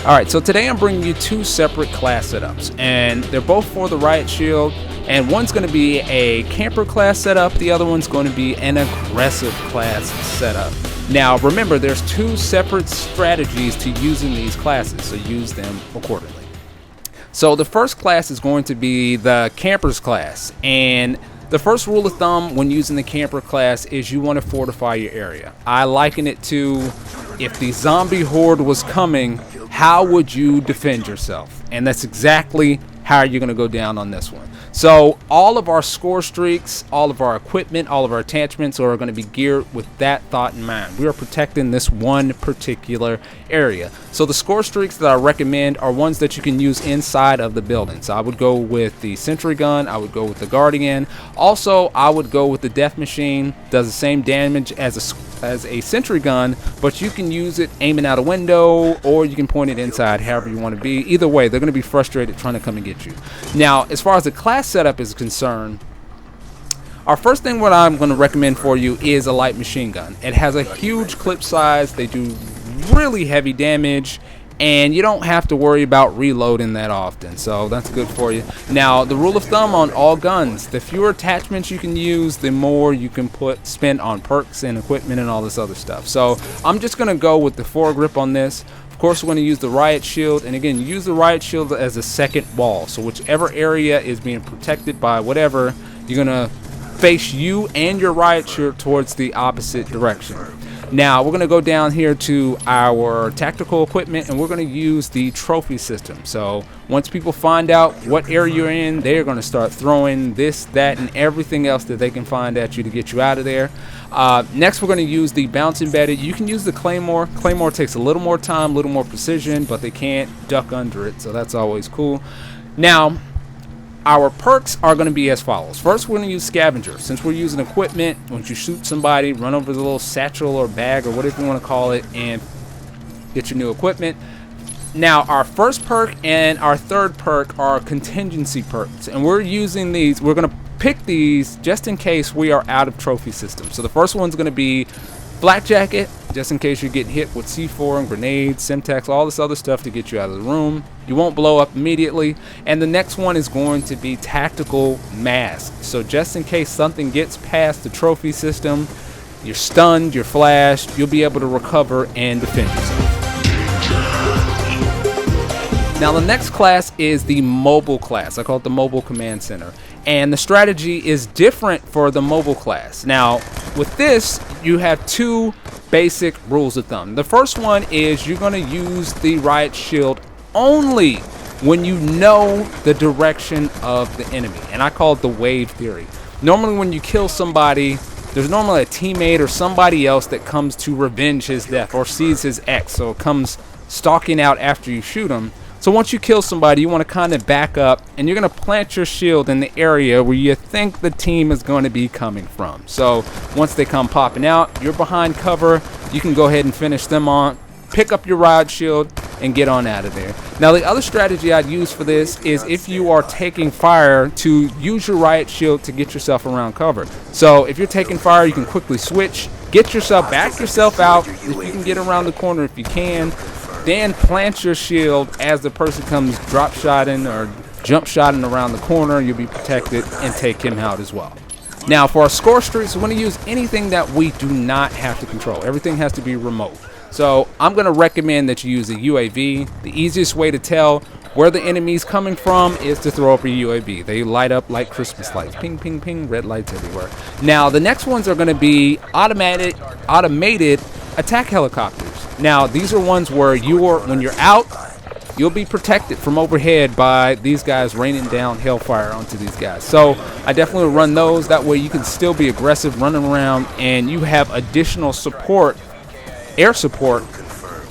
Alright, so today I'm bringing you two separate class setups, and they're both for the Riot Shield, and one's going to be a camper class setup, the other one's going to be an aggressive class setup. Now remember, there's two separate strategies to using these classes, so use them accordingly. So the first class is going to be the Campers class, and the first rule of thumb when using the Camper class is you want to fortify your area. I liken it to, if the zombie horde was coming, how would you defend yourself? And that's exactly how you're going to go down on this one. So all of our score streaks, all of our equipment, all of our attachments are going to be geared with that thought in mind. We are protecting this one particular area. So the score streaks that I recommend are ones that you can use inside of the building. So I would go with the sentry gun, I would go with the guardian. Also, I would go with the death machine. Does the same damage as a sentry gun, but you can use it aiming out a window, or you can point it inside, however you want to be. Either way, they're going to be frustrated trying to come and get you. Now, as far as the class setup is concerned, our first thing what I'm going to recommend for you is a light machine gun. It has a huge clip size, they do really heavy damage, and you don't have to worry about reloading that often, so that's good for you. Now, the rule of thumb on all guns, the fewer attachments you can use, the more you can spend on perks and equipment and all this other stuff. So I'm just going to go with the foregrip on this. Of course, we're going to use the Riot Shield, and again, use the Riot Shield as a second wall. So whichever area is being protected by whatever, you're going to face you and your Riot Shield towards the opposite direction. Now we're going to go down here to our tactical equipment, and we're going to use the trophy system. So once people find out what area you're in, they're going to start throwing this, that, and everything else that they can find at you to get you out of there. Next, we're going to use the bounce embedded. You can use the Claymore. Claymore takes a little more time, a little more precision, but they can't duck under it, so that's always cool. Now, our perks are going to be as follows. First, we're going to use Scavenger. Since we're using equipment, once you shoot somebody, run over the little satchel or bag or whatever you want to call it and get your new equipment. Now, our first perk and our third perk are contingency perks, and we're using these. We're going to pick these just in case we are out of trophy systems. So the first one's going to be Black Jacket, just in case you get hit with C4 and grenades, Semtex, all this other stuff to get you out of the room. You won't blow up immediately. And the next one is going to be Tactical Mask. So just in case something gets past the trophy system, you're stunned, you're flashed, you'll be able to recover and defend yourself. Now the next class is the mobile class. I call it the Mobile Command Center. And the strategy is different for the mobile class. Now, with this, you have two basic rules of thumb. The first one is you're going to use the Riot Shield only when you know the direction of the enemy. And I call it the wave theory. Normally when you kill somebody, there's normally a teammate or somebody else that comes to revenge his death or sees his X. So it comes stalking out after you shoot him. So once you kill somebody, you want to kind of back up, and you're going to plant your shield in the area where you think the team is going to be coming from. So once they come popping out, you're behind cover. You can go ahead and finish them on, pick up your Riot Shield, and get on out of there. Now the other strategy I'd use for this is if you are taking fire, to use your Riot Shield to get yourself around cover. So if you're taking fire, you can quickly switch, get yourself, back yourself out. If you can get around the corner, if you can, then plant your shield as the person comes drop shotting or jump shotting around the corner. You'll be protected and take him out as well. Now for our score streaks, we want to use anything that we do not have to control. Everything has to be remote. So I'm going to recommend that you use a UAV. The easiest way to tell where the enemy's coming from is to throw up a UAV. They light up like Christmas lights. Ping, ping, ping, red lights everywhere. Now the next ones are going to be automated attack helicopters. Now these are ones where when you're out, you'll be protected from overhead by these guys raining down hellfire onto these guys. So I definitely run those. That way you can still be aggressive running around, and you have additional support, air support,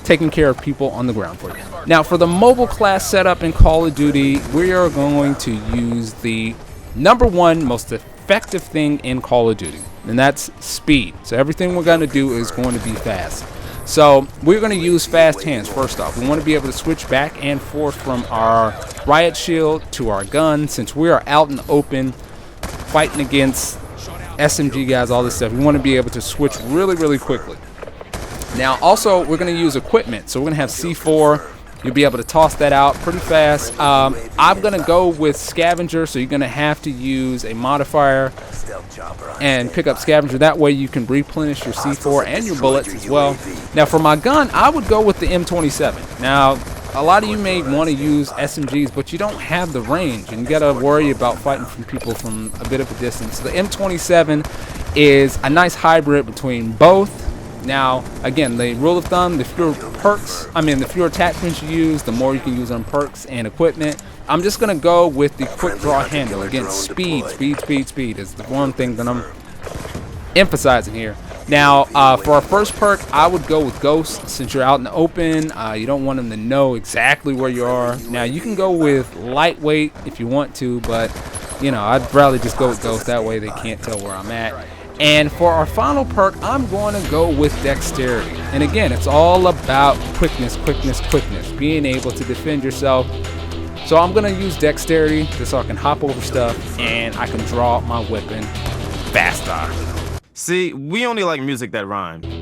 taking care of people on the ground for you. Now for the mobile class setup in Call of Duty, we are going to use the #1 most effective thing in Call of Duty, and that's speed. So everything we're going to do is going to be fast. So we're going to use fast hands first off. We want to be able to switch back and forth from our Riot Shield to our gun. Since we are out in the open fighting against SMG guys, all this stuff, we want to be able to switch really, really quickly. Now also we're going to use equipment. So we're going to have C4 You'll be able to toss that out pretty fast. I'm going to go with Scavenger, so you're going to have to use a modifier and pick up Scavenger. That way you can replenish your C4 and your bullets as well. Now for my gun, I would go with the M27. Now, a lot of you may want to use SMGs, but you don't have the range, and you got to worry about fighting from people from a bit of a distance. So the M27 is a nice hybrid between both. Now, again, the rule of thumb, the fewer attachments you use, the more you can use on perks and equipment. I'm just going to go with the quick draw handle. Again, speed is the one thing that I'm emphasizing here. Now, for our first perk, I would go with Ghost. Since you're out in the open, you don't want them to know exactly where you are. Now, you can go with Lightweight if you want to, but, you know, I'd rather just go with Ghost. That way they can't tell where I'm at. And for our final perk, I'm going to go with Dexterity. And again, it's all about quickness, being able to defend yourself. So I'm going to use Dexterity just so I can hop over stuff and I can draw out my weapon faster. See, we only like music that rhymes.